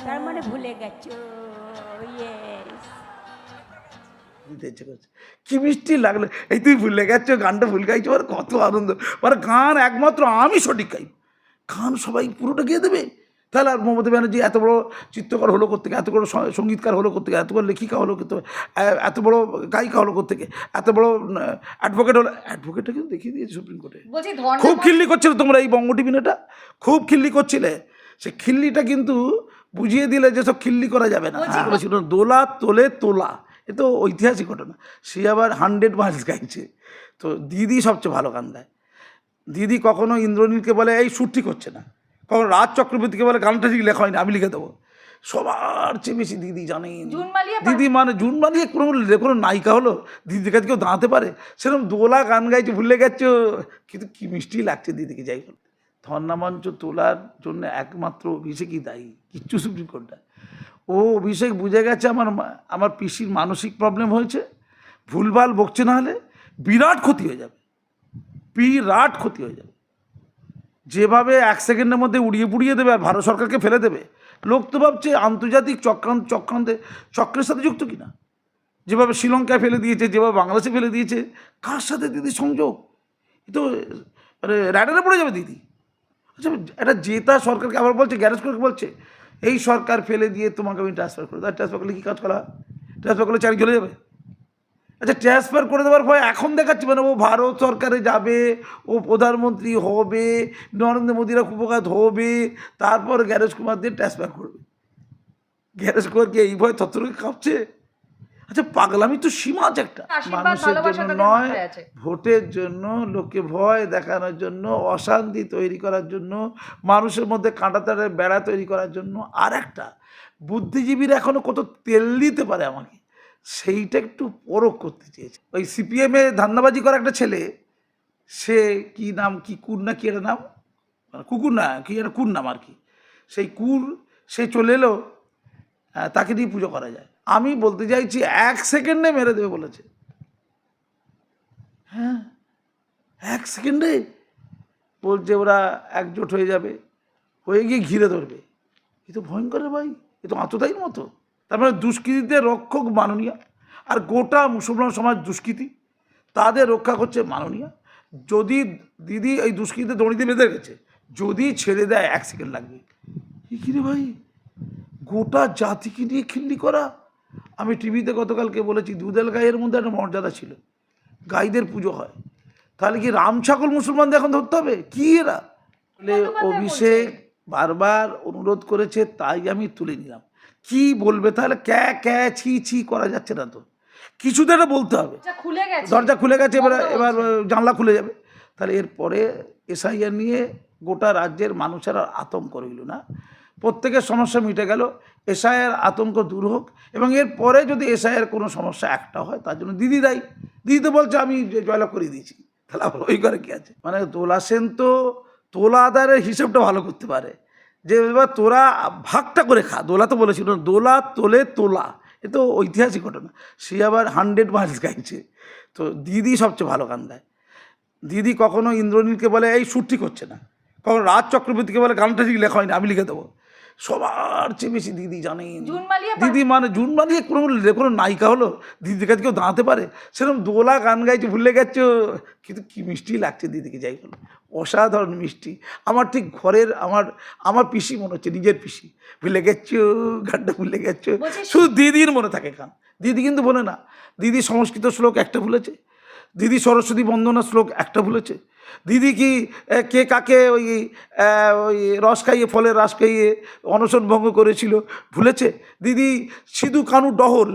তার মানে ভুলে গেছো। ইয়েস। দিতে ইচ্ছে করছে, কি মিষ্টি লাগলো, এই তুই ভুলে গেছো, গানটা ভুল গাইছো, আর কত আনন্দ। মানে গান একমাত্র আমি সঠিক গাই, গান সবাই পুরোটা গিয়ে দেবে। তাহলে আর মমতা ব্যানার্জি এত বড় চিত্রকর হলো কোত্থেকে, এত বড় সঙ্গীতকার হলো কোত্থেকে, এত বড় লেখিকা হলো কোথেকে, এত বড় গায়িকা হলো কোত্থেকে, এত বড় অ্যাডভোকেট হলো। অ্যাডভোকেটটা কিন্তু দেখিয়ে দিয়েছে সুপ্রিম কোর্টে। বলছি খুব খিল্লি করছিলে তোমরা এই বঙ্গ টিভিটা, খুব খিল্লি করছিলে। সে খিল্লিটা কিন্তু বুঝিয়ে দিলে যে সব খিল্লি করা যাবে না। বলেছিল দোলা তোলে তোলা, এ তো ঐতিহাসিক ঘটনা। সে আবার 100 মাইলস গাইছে। তো দিদি সবচেয়ে ভালো গান গায়। দিদি কখনো ইন্দ্রনীলকে বলে এই সুর ঠিক হচ্ছে না, কখনো রাজ চক্রবর্তীকে বলে গানটা ঠিক লেখা হয়নি, আমি লিখে দেবো। সবার চেয়ে বেশি দিদি জানেন। দিদি মানে জুন মালিয়া কোনো নায়িকা হলো, দিদির কাছে কেউ দাঁড়াতে পারে? সেরকম দোলা গান গাইছে, ভুলে গেছো, কিন্তু কি মিষ্টি লাগছে দিদিকে। যাই হোক, ধর্ণামঞ্চ তোলার জন্য একমাত্র অভিষেকই দায়ী, কিচ্ছু সুপ্রিম কোর্টটা। ও অভিষেক বুঝে গেছে আমার পিসির মানসিক প্রবলেম হয়েছে, ভুলভাল বকছে, না হলে বিরাট ক্ষতি হয়ে যাবে, বিরাট ক্ষতি হয়ে যাবে। যেভাবে 1 সেকেন্ডের মধ্যে উড়িয়ে পুড়িয়ে দেবে আর ভারত সরকারকে ফেলে দেবে, লোক তো ভাবছে আন্তর্জাতিক চক্রের সাথে যুক্ত কিনা। যেভাবে শ্রীলঙ্কায় ফেলে দিয়েছে, যেভাবে বাংলাদেশে ফেলে দিয়েছে, কার সাথে দিদি সংযোগ? এ তো র্যাডারে পড়ে যাবে দিদি। আচ্ছা, একটা জেতা সরকারকে আবার বলছে, গ্যারেজ করে বলছে এই সরকার ফেলে দিয়ে তোমাকে আমি ট্রান্সফার করে দেবো। ট্রান্সফার করলে কী কাজ করা হয়? ট্রান্সফার করলে চাকরি চলে যাবে। আচ্ছা, ট্রান্সফার করে দেওয়ার ভয় এখন দেখাচ্ছি, মানে ও ভারত সরকারে যাবে, ও প্রধানমন্ত্রী হবে, নরেন্দ্র মোদীরা কুপকাত হবে, তারপর গ্যারেজ কুমার দিয়ে ট্রান্সফার করবে। গ্যারেজ কুমারকে এই ভয় তত্ত্বকে কাঁপছে। আচ্ছা, পাগলামি তো সীমা আছে একটা। মানুষের জন্য নয়, ভোটের জন্য, লোকে ভয় দেখানোর জন্য, অশান্তি তৈরি করার জন্য, মানুষের মধ্যে কাঁটাতারের বেড়া তৈরি করার জন্য। আর একটা, বুদ্ধিজীবীরা এখনো কত তেল দিতে পারে আমাকে, সেইটা একটু পরখ করতে চেয়েছে। ওই সিপিএমে ধান্দাবাজি করা একটা ছেলে, সে কি নাম, কি কুর না কি একটা নাম, কুকুর না কি একটা কুর নাম আর কি, সেই কুর সে চলে এলো, তাকে দিয়ে পুজো করা যায়। আমি বলতে চাইছি 1 সেকেন্ডে মেরে দেবে বলেছে। হ্যাঁ, 1 সেকেন্ডে বলছে ওরা একজোট হয়ে যাবে, হয়ে গিয়ে ঘিরে ধরবে। এ তো ভয়ঙ্কর ভাই, এ তো আততায়ীর মতো। তারপরে দুষ্কৃতীদের রক্ষক মাননীয়া, আর গোটা মুসলমান সমাজ দুষ্কৃতী, তাদের রক্ষা করছে মাননীয়া। যদি দিদি এই দুষ্কৃতীদের দড়িতে বেঁধে গেছে, যদি ছেড়ে দেয় 1 সেকেন্ড লাগবে। কি রে ভাই, গোটা জাতিকে নিয়ে খিল্লি করা। আমি টিভিতে গতকালকে বলেছি, দুধেল গাইয়ের মধ্যে একটা মর্যাদা ছিল, গাইদের পুজো হয়, তাহলে কি রাম ছাগল মুসলমানদের এখন ধরতে হবে কি? এরা অভিষেক বারবার অনুরোধ করেছে, তাই আমি তুলে নিলাম। কি বলবে তাহলে? ক্যা ছি ছি করা যাচ্ছে না তো, কিছু তো একটা বলতে হবে। দরজা খুলে গেছে, এবার জানলা খুলে যাবে। তাহলে এরপরে এসআইআর নিয়ে গোটা রাজ্যের মানুষের আর আতঙ্ক রইল না, প্রত্যেকের সমস্যা মিটে গেল, এসআইআর আতঙ্ক দূর হোক। এবং এরপরে যদি এসআইআর কোনো সমস্যা একটা হয়, তার জন্য দিদি দায়ী। দিদি তো বলছে আমি জয়লাভ করে দিয়েছি, তাহলে আবার ওই ঘরে কী আছে? মানে দোলা সেন তো তোলা আদারের হিসেবটা ভালো করতে পারে, যে এবার তোরা ভাগটা করে খা। দোলা তো বলেছিল দোলা তোলে তোলা, এ তো ঐতিহাসিক ঘটনা। সে আবার 100 মাইলস গাইছে। তো দিদি সবচেয়ে ভালো গান গায়। দিদি কখনো ইন্দ্রনীলকে বলে এই সুর ঠিক হচ্ছে না, কখনো রাজ চক্রবর্তীকে বলে গানটা ঠিক লেখা হয়নি, আমি লিখে দেবো। সবার চেয়ে বেশি দিদি জানেন। দিদি মানে জুন মালিয়া কোনো নায়িকা হলো, দিদির কাছে কেউ দাঁড়াতে পারে? সেরকম দোলা গান গাইছে, ভুলে গেছো, কিন্তু কি মিষ্টি লাগছে দিদিকে। যাই হলো, অসাধারণ মিষ্টি। আমার ঠিক ঘরের আমার পিসি মনে হচ্ছে, নিজের পিসি। ভুলে গেছো, গানটা ভুলে গেছো, শুধু দিদির মনে থাকে গান। দিদি কিন্তু বলে না। দিদি সংস্কৃত শ্লোক একটা ভুলেছে, দিদি সরস্বতী বন্দনা শ্লোক একটা ভুলেছে, দিদি কি কে কাকে ওই রস খাইয়ে, ফলের রস খাইয়ে অনশন ভঙ্গ করেছিল, ভুলেছে? দিদি সিধু কানু ডহর,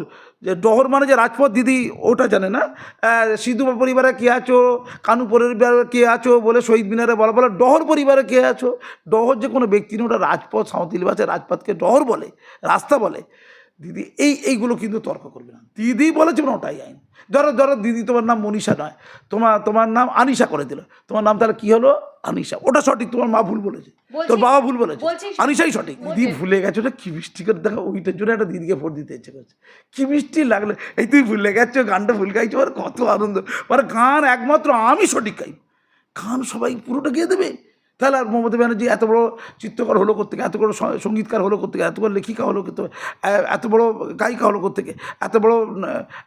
যে ডহর মানে যে রাজপথ, দিদি ওটা জানে না। সিধু পরিবারে কে আছো, কানু পরিবারে কে আছো বলে শহীদ মিনারে বলা, বলে ডহর পরিবারে কে আছো। ডহর যে কোনো ব্যক্তি না, ওটা রাজপথ, সাঁওতালি ভাষায় রাজপথকে ডহর বলে, রাস্তা বলে। দিদি এইগুলো কিন্তু তর্ক করবে না। দিদি বলেছে না, ওটাই আইন। ধরো দিদি তোমার নাম মনীষা নয়, তোমার নাম আনিশা করে দিল, তোমার নাম তাহলে কি হলো? আনিশা। ওটা সঠিক, তোমার মা ভুল বলেছে, তোর বাবা ভুল বলেছে, আনিশাই সঠিক। দিদি ভুলে গেছো, ওটা কি মিষ্টি করে দেখো, ওইটার জন্য একটা দিদিকে ভোট দিতে ইচ্ছে করছে। কি মিষ্টি লাগলো, এই তুই ভুলে গেছো, গানটা ভুল গাইছো, আর কত আনন্দ। মানে গান একমাত্র আমি সঠিক গাই, গান সবাই পুরোটা গিয়ে দেবে। তাহলে আর মমতা ব্যানার্জি এত বড় চিত্রকর হলো কোত্থেকে, এত বড় সঙ্গীতকার হলো কোত্থেকে, এত বড় লেখিকা হলো কোথেকে, এত বড় গায়িকা হলো কোত্থেকে, এত বড়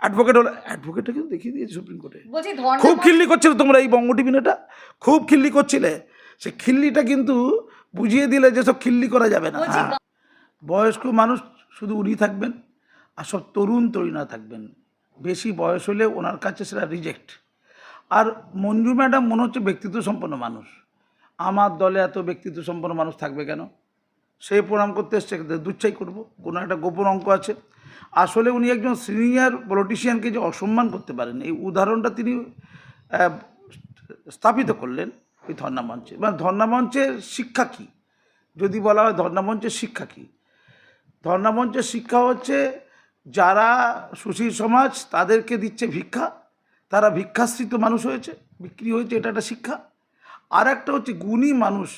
অ্যাডভোকেট হলো। অ্যাডভোকেটটা কিন্তু দেখিয়ে দিয়েছে সুপ্রিম কোর্টে। বলছি খুব খিল্লি করছিলে তোমরা এই বঙ্গ টিভিটা, খুব খিল্লি করছিলে। সে খিল্লিটা কিন্তু বুঝিয়ে দিলে যে সব খিল্লি করা যাবে না। হ্যাঁ, বয়স্ক মানুষ শুধু উনি থাকবেন, আর সব তরুণ তরুণা থাকবেন। বেশি বয়স হলে ওনার কাছে সেটা রিজেক্ট। আর মঞ্জু ম্যাডাম মনে হচ্ছে ব্যক্তিত্ব সম্পন্ন মানুষ। আমার দলে এত ব্যক্তিত্ব সম্পন্ন মানুষ থাকবে কেন? সে প্রণাম করতে এসছে, দুচ্ছাই করবো, কোনো একটা গোপন অঙ্ক আছে। আসলে উনি একজন সিনিয়র পলিটিশিয়ানকে যে অসম্মান করতে পারেন, এই উদাহরণটা তিনি স্থাপিত করলেন এই ধর্ণা মঞ্চে। মানে ধর্ণা মঞ্চের শিক্ষা কী যদি বলা হয়, ধর্ণা মঞ্চের শিক্ষা কী? ধর্ণা মঞ্চের শিক্ষা হচ্ছে যারা সুশীল সমাজ তাদেরকে দিচ্ছে ভিক্ষা, তারা ভিক্ষাশ্রিত মানুষ হয়েছে, বিক্রি হয়েছে, এটা একটা শিক্ষা। আর একটা হচ্ছে গুণী মানুষ,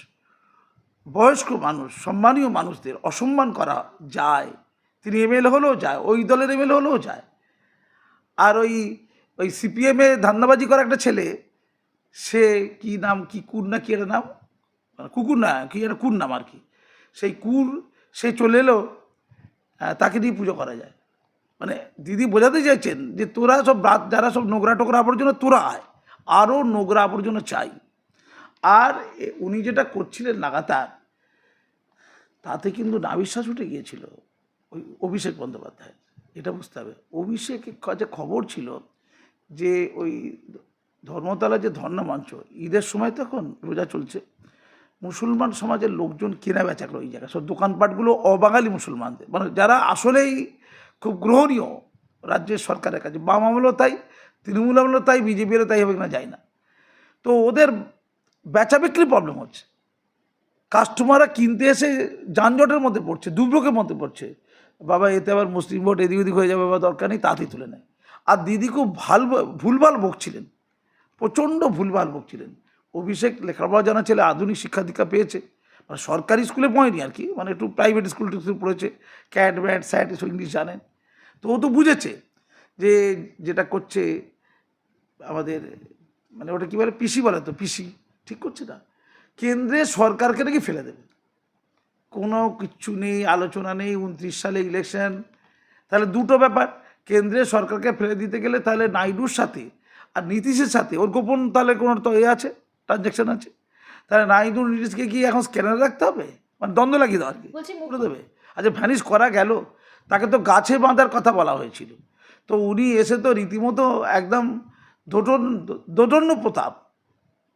বয়স্ক মানুষ, সম্মানীয় মানুষদের অসম্মান করা যায়। তিনি এমএলএ হলেও যায়, ওই দলের এমএলএ হলেও যায়। আর ওই সিপিএমে ধান্দাবাজি করা একটা ছেলে, সে কি নাম, কি কুর না কি একটা নাম, কুকুর না কি একটা কুর নাম আর কি, সেই কুর সে চলে এলো, তাকে নিয়ে পুজো করা যায়। মানে দিদি বোঝাতে চাইছেন যে তোরা সব যারা সব নোংরা টোকরা আবর্জনা তোরা আয়, আরও নোংরা আবর্জনা চাই। আর উনি যেটা করছিলেন লাগাতার, তাতে কিন্তু নাবিশ্বাস উঠে গিয়েছিল ওই অভিষেক বন্দ্যোপাধ্যায়। এটা বুঝতে হবে, অভিষেকের কাছে খবর ছিল যে ওই ধর্মতলা যে ধর্ণা মঞ্চ, ঈদের সময় তখন রোজা চলছে, মুসলমান সমাজের লোকজন কেনা বেচা করে ওই জায়গায়, সব দোকানপাটগুলো অবাঙালি মুসলমানদের, মানে যারা আসলেই খুব গ্রহণীয় রাজ্যের সরকারের কাছে। বাম আমলও তাই, তৃণমূল আমলও তাই, বিজেপিরও তাই হবে কিনা যায় না। তো ওদের বেচা বিক্রি প্রবলেম হচ্ছে, কাস্টমাররা কিনতে এসে যানজটের মধ্যে পড়ছে, দুর্ভোগের মধ্যে পড়ছে। বাবা এতে আবার মুসলিম ভোট এদিক ওদিক হয়ে যাবে বা দরকার নেই, তাতেই তুলে নেয়। আর দিদি খুব ভুলভাল বকছিলেন, প্রচণ্ড ভুলভাল বকছিলেন। অভিষেক লেখাপড়া জানা ছেলে, আধুনিক শিক্ষা দীক্ষা পেয়েছে, মানে সরকারি স্কুলে পড়েনি আর কি, মানে একটু প্রাইভেট স্কুল পড়েছে, ক্যাট ব্যাট স্যাট এসব ইংলিশ জানেন। তো ও তো বুঝেছে যে যেটা করছে আমাদের, মানে ওটা কী বলে, পিসি বলে, তো পিসি ঠিক করছে না, কেন্দ্রে সরকারকে নাকি ফেলে দেবে। কোনো কিচ্ছু নেই, আলোচনা নেই, 29 সালে ইলেকশন। তাহলে দুটো ব্যাপার, কেন্দ্রে সরকারকে ফেলে দিতে গেলে তাহলে নাইডুর সাথে আর নীতিশের সাথে ওর গোপন তাহলে কোনো তো আছে, ট্রানজ্যাকশন আছে। তাহলে নাইডু নীতিশকে কি এখন স্ক্যানার রাখতে হবে, মানে দ্বন্দ্ব লাগিয়ে দেওয়া আর কি করে দেবে। আচ্ছা ভ্যানিশ করা গেল, তাকে তো গাছে বাঁধার কথা বলা হয়েছিল, তো উনি এসে তো রীতিমতো একদম দোদন্য প্রতাপ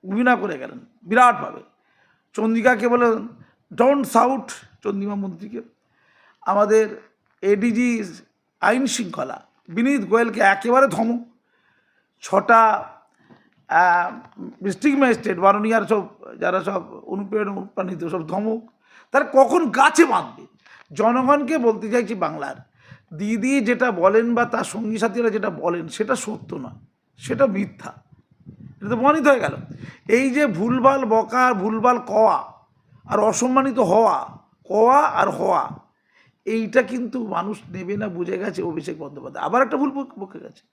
অভিনয় করে গেলেন বিরাটভাবে। চন্দ্রিকাকে বলেন ডোন্ট সাউট, চন্দ্রিমা মন্ত্রীকে। আমাদের এডিজি আইন শৃঙ্খলা বিনীত গোয়েলকে একেবারে ধমক। 6টা ডিস্ট্রিক্ট ম্যাজিস্ট্রেট বারোনিয়ার সব যারা সব অনুপ্রাণিত সব ধমক। তারা কখন গাছে বাঁধবে? জনগণকে বলতে চাইছি বাংলার, দিদি যেটা বলেন বা তার সঙ্গী সাথীরা যেটা বলেন সেটা সত্য নয়, সেটা মিথ্যা, এটা তো প্রমাণিত হয়ে গেল। এই যে ভুলভাল বকা, ভুলভাল কওয়া আর অসম্মানিত হওয়া, কওয়া আর হওয়া, এইটা কিন্তু মানুষ নেবে না, বুঝে গেছে অভিষেক বন্দ্যোপাধ্যায়। আবার একটা ভুল বকে গেছে।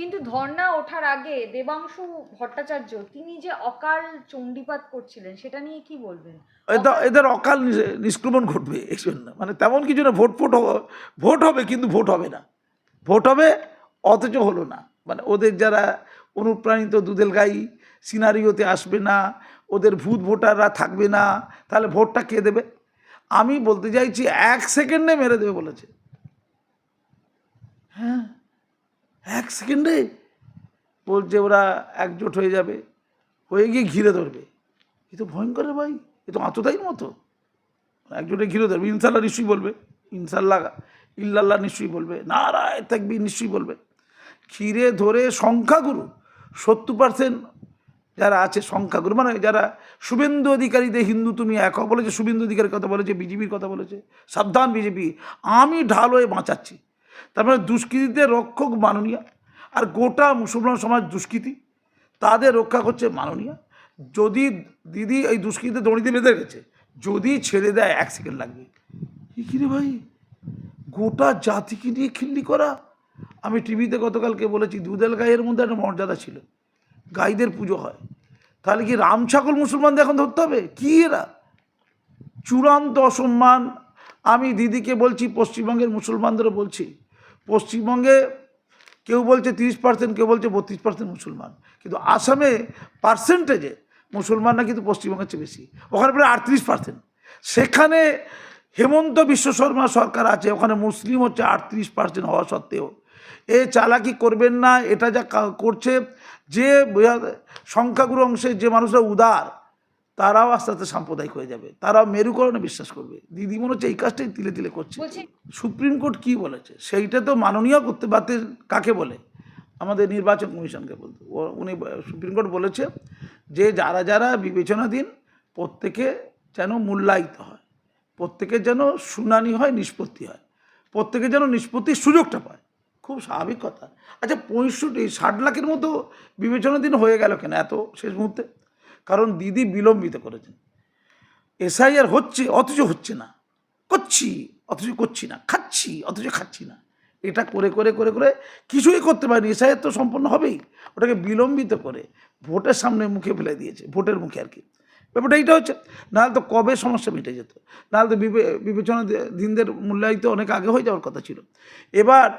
কিন্তু ধর্ণা ওঠার আগে দেবাংশু ভট্টাচার্য তিনি যে অকাল চণ্ডীপাঠ করছিলেন, সেটা নিয়ে কি বলবেন? এদের অকাল নিষ্ক্রমণ ঘটবে এই জন্য, মানে তেমন কিছু না। ভোট হবে কিন্তু ভোট হবে না, ভোট হবে অথচ হলো না। মানে ওদের যারা অনুপ্রাণিত দুধেল গাই সিনারিওতে আসবে না, ওদের ভূত ভোটাররা থাকবে না, তাহলে ভোটটা কে দেবে? আমি বলতে চাইছি 1 সেকেন্ডে মেরে দেবে বলেছে। হ্যাঁ, 1 সেকেন্ডে বলছে ওরা একজোট হয়ে যাবে, হয়ে গিয়ে ঘিরে ধরবে। এ তো ভয়ঙ্কর ভাই, এ তো আততায়ীর মতো। একজোটে ঘিরে ধরবে, ইনশাল্লাহ নিশ্চয়ই বলবে, ইনশাল্লাহ ইল্লাল্লাহ নিশ্চয়ই বলবে, নারায়ে তাকবীর নিশ্চয়ই বলবে। ঘিরে ধরে সংখ্যাগুরু 70% যারা আছে সংখ্যাগুরু, মানে যারা শুভেন্দু অধিকারীদের হিন্দু তুমি এক বলেছে, শুভেন্দু অধিকারীর কথা বলেছে, বিজেপির কথা বলেছে, সাবধান বিজেপি, আমি ঢাল হয়ে বাঁচাচ্ছি। তারপরে দুষ্কৃতীদের রক্ষক মাননীয়া, আর গোটা মুসলমান সমাজ দুষ্কৃতী, তাদের রক্ষা করছে মাননীয়া। যদি দিদি এই দুষ্কৃতীতে দড়িতে বেঁধে গেছে, যদি ছেড়ে দেয় 1 সেকেন্ড লাগবে। কি রে ভাই, গোটা জাতিকে নিয়ে খিল্লি করা। আমি টিভিতে গতকালকে বলেছি, দুধেল গাইয়ের মধ্যে একটা মর্যাদা ছিল, গাইদের পুজো হয়, তাহলে কি রাম ছাগল মুসলমানদের এখন ধরতে হবে? কি এরা চূড়ান্ত অসম্মান। আমি দিদিকে বলছি, পশ্চিমবঙ্গের মুসলমানদেরও বলছি, পশ্চিমবঙ্গে কেউ বলছে 30%, কেউ বলছে 32% মুসলমান, কিন্তু আসামে পার্সেন্টেজে মুসলমানরা কিন্তু পশ্চিমবঙ্গের চেয়ে বেশি, ওখানে প্রায় 38%। সেখানে হেমন্ত বিশ্ব শর্মা সরকার আছে, ওখানে মুসলিম হচ্ছে 38% হওয়া সত্ত্বেও এ চালাকি করবেন না। এটা যা করছে, যে সংখ্যাগুরু অংশের যে মানুষরা উদার, তারাও আস্তে আস্তে সাম্প্রদায়িক হয়ে যাবে, তারাও মেরুকরণে বিশ্বাস করবে। দিদি মনে হচ্ছে এই কাজটাই তিলে তিলে করছে। সুপ্রিম কোর্ট কি বলেছে সেইটা তো মাননীয় করতে পারতেন। কাকে বলে? আমাদের নির্বাচন কমিশনকে বলতে। উনি সুপ্রিম কোর্ট বলেছে যে যারা যারা বিবেচনাধীন প্রত্যেকে যেন মূল্যায়িত হয়, প্রত্যেকের যেন শুনানি হয়, নিষ্পত্তি হয়, প্রত্যেকের যেন নিষ্পত্তির সুযোগটা পায়। খুব স্বাভাবিক কথা। আচ্ছা 60 লাখের মতো বিবেচনাধীন হয়ে গেল কেন এত শেষ মুহূর্তে? কারণ দিদি বিলম্বিত করেছেন। এসআইআর হচ্ছে অথচ হচ্ছে না, করছি অথচ করছি না, খাচ্ছি অথচ খাচ্ছি না, এটা করে করে করে করে কিছুই করতে পারেনি। এসআইআর তো সম্পন্ন হবেই, ওটাকে বিলম্বিত করে ভোটের সামনে মুখে ফেলে দিয়েছে, ভোটের মুখে আর কি। ব্যাপারটা এইটা হচ্ছে, নাহলে তো কবে সমস্যা মিটে যেত, নাহলে তো বিবেচনাধীনদের মূল্যায়িত অনেক আগে হয়ে যাওয়ার কথা ছিল। এবার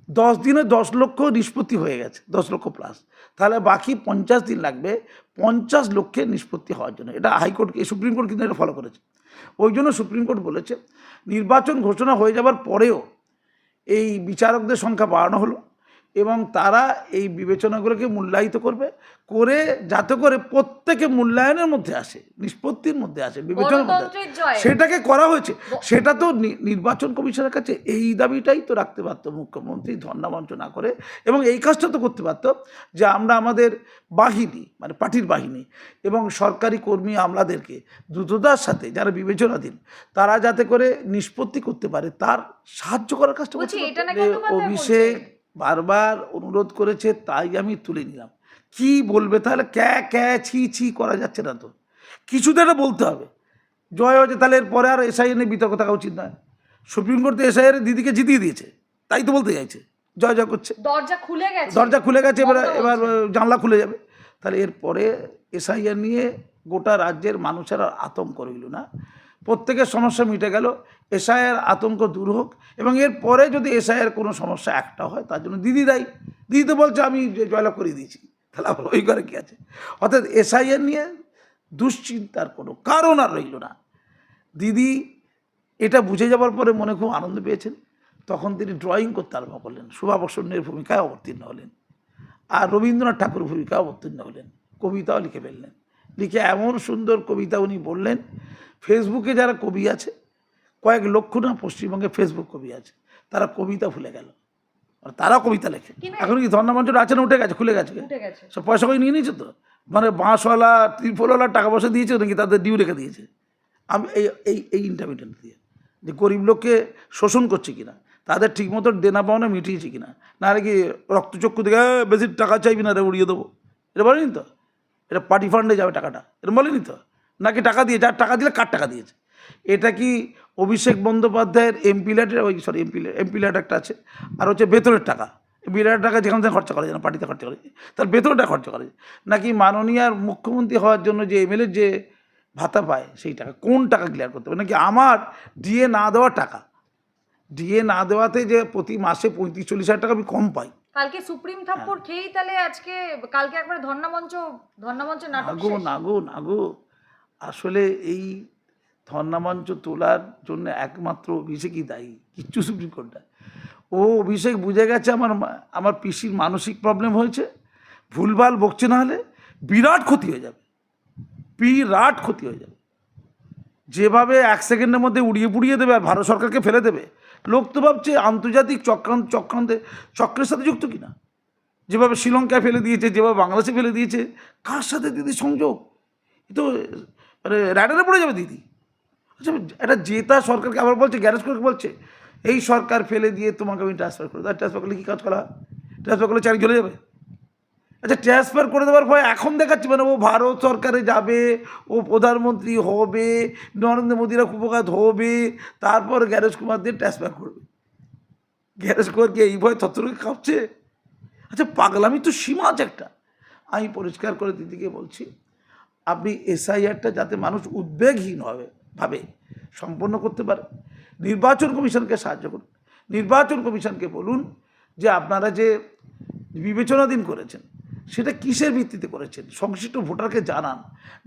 10 দিনে 10 লক্ষ নিষ্পত্তি হয়ে গেছে, 10 লক্ষ প্লাস, তাহলে বাকি 50 দিন লাগবে 50 লক্ষের নিষ্পত্তি হওয়ার জন্য। এটা হাইকোর্ট, সুপ্রিম কোর্ট কিন্তু এটা ফলো করেছে। ওই জন্য সুপ্রিম কোর্ট বলেছে নির্বাচন ঘোষণা হয়ে যাবার পরেও এই বিচারকদের সংখ্যা বাড়ানো হলো এবং তারা এই বিবেচনাগুলোকে মূল্যায়িত করবে, করে যাতে করে প্রত্যেকে মূল্যায়নের মধ্যে আসে, নিষ্পত্তির মধ্যে আসে, বিবেচনার মধ্যে, সেটাকে করা হয়েছে। সেটা তো নির্বাচন কমিশনের কাছে এই দাবিটাই তো রাখতে পারত মুখ্যমন্ত্রী, ধর্ণা মঞ্চ না করে, এবং এই কাজটা তো করতে পারত যে আমরা আমাদের বাহিনী, মানে পার্টির বাহিনী এবং সরকারি কর্মী আমলাদেরকে দ্রুততার সাথে যারা বিবেচনাধীন তারা যাতে করে নিষ্পত্তি করতে পারে তার সাহায্য করার কাজটা করতে পারত। অভিষেক বারবার অনুরোধ করেছে, তাই আমি তুলে নিলাম। কি বলবে তাহলে? ক্যা ছি ছি করা যাচ্ছে না তো, কিছু তো একটা বলতে হবে। জয় হয়েছে, তাহলে এরপরে আর এসআইআর নিয়ে বিতর্ক থাকা উচিত নয়। সুপ্রিম কোর্ট এসআইআর দিদিকে জিতিয়ে দিয়েছে, তাই তো বলতে চাইছে, জয় জয় করছে, দরজা খুলে গেছে, এবার জানলা খুলে যাবে। তাহলে এরপরে এসআইআর নিয়ে গোটা রাজ্যের মানুষের আর আতঙ্ক রইল না, প্রত্যেকের সমস্যা মিটে গেল, এসআইআর আতঙ্ক দূর হোক। এবং এরপরে যদি এসআইআর কোনো সমস্যা একটা হয় তার জন্য দিদি দায়ী। দিদি তো বলছে আমি জয়লাভ করে দিয়েছি, তাহলে আবার ওই করে কী আছে? অর্থাৎ এসআইআর নিয়ে দুশ্চিন্তার কোনো কারণ আর রইল না। দিদি এটা বুঝে যাওয়ার পরে মনে খুব আনন্দ পেয়েছেন। তখন তিনি ড্রয়িং করতে আরম্ভ করলেন, সুভাবসন্যের ভূমিকায় অবতীর্ণ হলেন, আর রবীন্দ্রনাথ ঠাকুর ভূমিকায় অবতীর্ণ হলেন, কবিতাও লিখে ফেললেন। লিখে এমন সুন্দর কবিতা উনি বললেন, ফেসবুকে যারা কবি আছে, কয়েক লক্ষ না পশ্চিমবঙ্গে ফেসবুক কবি আছে, তারা কবিতা ভুলে গেল, আর তারা কবিতা লেখে। এখন কি ধর্ণা মঞ্চটা আছে না? উঠে গেছে, খুলে গেছে, সব পয়সা করে নিয়ে নিয়েছে তো, মানে বাঁশওয়ালা ত্রিপলওয়ালা টাকা পয়সা দিয়েছে নাকি তাদের ডিউ রেখে দিয়েছে। আমি এই ইন্টারমিডিয়েট দিয়ে যে গরিব লোককে শোষণ করছে কিনা, তাদের ঠিকমতো দেনা পাওনা মিটিয়েছে কিনা, নাহলে কি রক্তচক্ষু থেকে বেশি টাকা চাইবি না রে উড়িয়ে দেবো, এটা বলেনি তো। এটা পার্টি ফান্ডে যাবে টাকাটা, এটা বলেনি তো। নাকি টাকা দিয়ে, যার টাকা দিলে কার টাকা দিয়েছে? এটা কি অভিষেক বন্দ্যোপাধ্যায়ের এমপি ল্যাটের, এমপি ল্যাট একটা আছে, আর হচ্ছে বেতনের টাকা, এমপি ল্যাটের টাকা যেখান থেকে খরচা করা যায় না, পার্টিতে খরচা করা যায়, তার বেতনটা খরচা করা যায়। নাকি মাননীয় মুখ্যমন্ত্রী হওয়ার জন্য যে এমএলএর যে ভাতা পায় সেই টাকা, কোন টাকা ক্লিয়ার করতে হবে? নাকি আমার ডিএ না দেওয়ার টাকা, ডিএ না দেওয়াতে যে প্রতি মাসে 35-40 হাজার টাকা আমি কম পাই। কালকে সুপ্রিম থাপ্পড় খেয়েই তাহলে আজকে কালকে একবার ধর্ণা মঞ্চ নাগো। আসলে এই ধর্ণা মঞ্চ তোলার জন্য একমাত্র অভিষেকই দায়ী, কিচ্ছু সুপ্রিম কোর্ট না। ও অভিষেক বুঝে গেছে আমার পিসির মানসিক প্রবলেম হয়েছে, ভুলভাল বকছে, না হলে বিরাট ক্ষতি হয়ে যাবে, বিরাট ক্ষতি হয়ে যাবে। যেভাবে 1 সেকেন্ডের মধ্যে উড়িয়ে পুড়িয়ে দেবে আর ভারত সরকারকে ফেলে দেবে, লোক তো ভাবছে আন্তর্জাতিক চক্রের সাথে যুক্ত কিনা। যেভাবে শ্রীলঙ্কায় ফেলে দিয়েছে, যেভাবে বাংলাদেশে ফেলে দিয়েছে, কার সাথে দিদি সংযোগ? এ তো মানে র্যাডারে পড়ে যাবে দিদি। আচ্ছা, এটা জেতা সরকারকে আবার বলছে, গ্যারেজ করে বলছে এই সরকার ফেলে দিয়ে তোমাকে আমি ট্রান্সফার করে দেবো। ট্রান্সফার করলে কী কাজ করা হয়? ট্রান্সফার করলে চাকরি চলে যাবে। আচ্ছা, ট্রান্সফার করে দেওয়ার ভয় এখন দেখাচ্ছি, মানে ও ভারত সরকারে যাবে, ও প্রধানমন্ত্রী হবে, নরেন্দ্র মোদীরা উপকার হবে, তারপর গ্যারেজ কুমার দিয়ে ট্রান্সফার করবে। গ্যারেজ কুমারকে এই ভয় তত্ত্বকে কাঁপছে। আচ্ছা, পাগলামি তো সীমা আছে একটা। আমি পরিষ্কার করে দিদিকে বলছি, আপনি এসআইআরটা যাতে মানুষ উদ্বেগহীন ভাবে সম্পন্ন করতে পারে, নির্বাচন কমিশনকে সাহায্য করুন। নির্বাচন কমিশনকে বলুন যে আপনারা যে বিবেচনাধীন করেছেন সেটা কিসের ভিত্তিতে করেছেন, সংশ্লিষ্ট ভোটারকে জানান।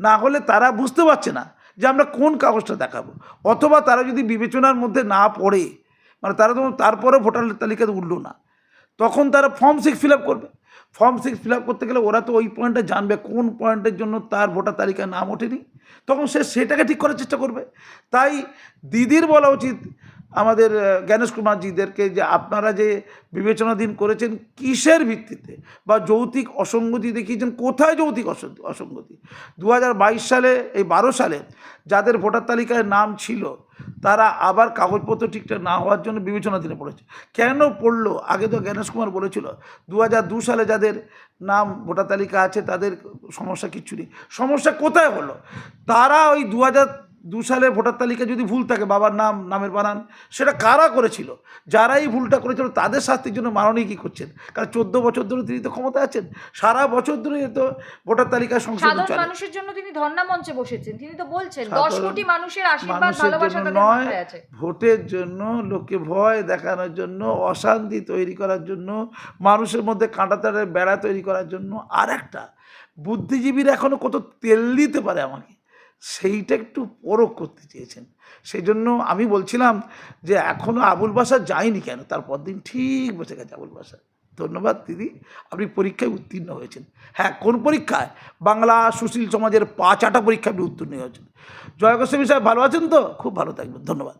না হলে তারা বুঝতে পারছে না যে আমরা কোন কাগজটা দেখাবো, অথবা তারা যদি বিবেচনার মধ্যে না পড়ে, মানে তারা তো তারপরে ভোটার তালিকাতে উঠলো না, তখন তারা ফর্ম 6 ফিল আপ করবে। ফর্ম 6 ফিল আপ করতে গেলে ওরা তো ওই পয়েন্টটা জানবে কোন পয়েন্টের জন্য তার ভোটার তালিকায় নাম ওঠেনি, তখন সে সেটাকে ঠিক করার চেষ্টা করবে। তাই দিদির বলা উচিত আমাদের জ্ঞানেশ কুমারজিদেরকে যে আপনারা যে বিবেচনাধীন করেছেন কিসের ভিত্তিতে, বা যৌক্তিক অসঙ্গতি দেখিয়েছেন কোথায়, যৌক্তিক অসঙ্গতি 2022 সালে, এই 12 সালে যাদের ভোটার তালিকায় নাম ছিল তারা আবার কাগজপত্র ঠিকঠাক না হওয়ার জন্য বিবেচনাধীনে পড়েছে। কেন পড়লো? আগে তো জ্ঞানেশ কুমার বলেছিল 2002 সালে যাদের নাম ভোটার তালিকা আছে তাদের সমস্যা কিচ্ছু নেই। সমস্যা কোথায় হলো? তারা ওই 2002 সালে ভোটার তালিকা যদি ভুল থাকে, বাবার নাম, নামের বানান, সেটা কারা করেছিল? যারা এই ভুলটা করেছিল তাদের শাস্তির জন্য মাননীয় কী করছেন? কারণ 14 বছর ধরে তিনি তো ক্ষমতা আছেন, সারা বছর ধরে তো ভোটার তালিকা সংশোধন সাধারণ চলে। মানুষের জন্য তিনি ধর্ণা মঞ্চে বসেছেন, তিনি তো বলছেন 10 সাধারণ কোটি মানুষের আশীর্বাদ মানুষের ভালোবাসা জন্য তাদের নয়, মাথায় আছে। ভোটের জন্য, লোককে ভয় দেখানোর জন্য, অশান্তি তৈরি করার জন্য, মানুষের মধ্যে কাঁটাতারের বেড়া তৈরি করার জন্য। আর একটা, বুদ্ধিজীবীরা এখনো কত তেল দিতে পারে আমাকে, সেইটা একটু পরখ করতে চেয়েছেন। সেই জন্য আমি বলছিলাম যে এখনও আবুল বাসার যায়নি কেন, তারপর দিন ঠিক বসে গেছে আবুল বাসা। ধন্যবাদ দিদি, আপনি পরীক্ষায় উত্তীর্ণ হয়েছেন। হ্যাঁ, কোন পরীক্ষায়? বাংলা সুশীল সমাজের 5-8টা পরীক্ষা আপনি উত্তীর্ণ হয়েছেন। জয় গোস্বামী সাহেব ভালো আছেন তো? খুব ভালো থাকবেন, ধন্যবাদ।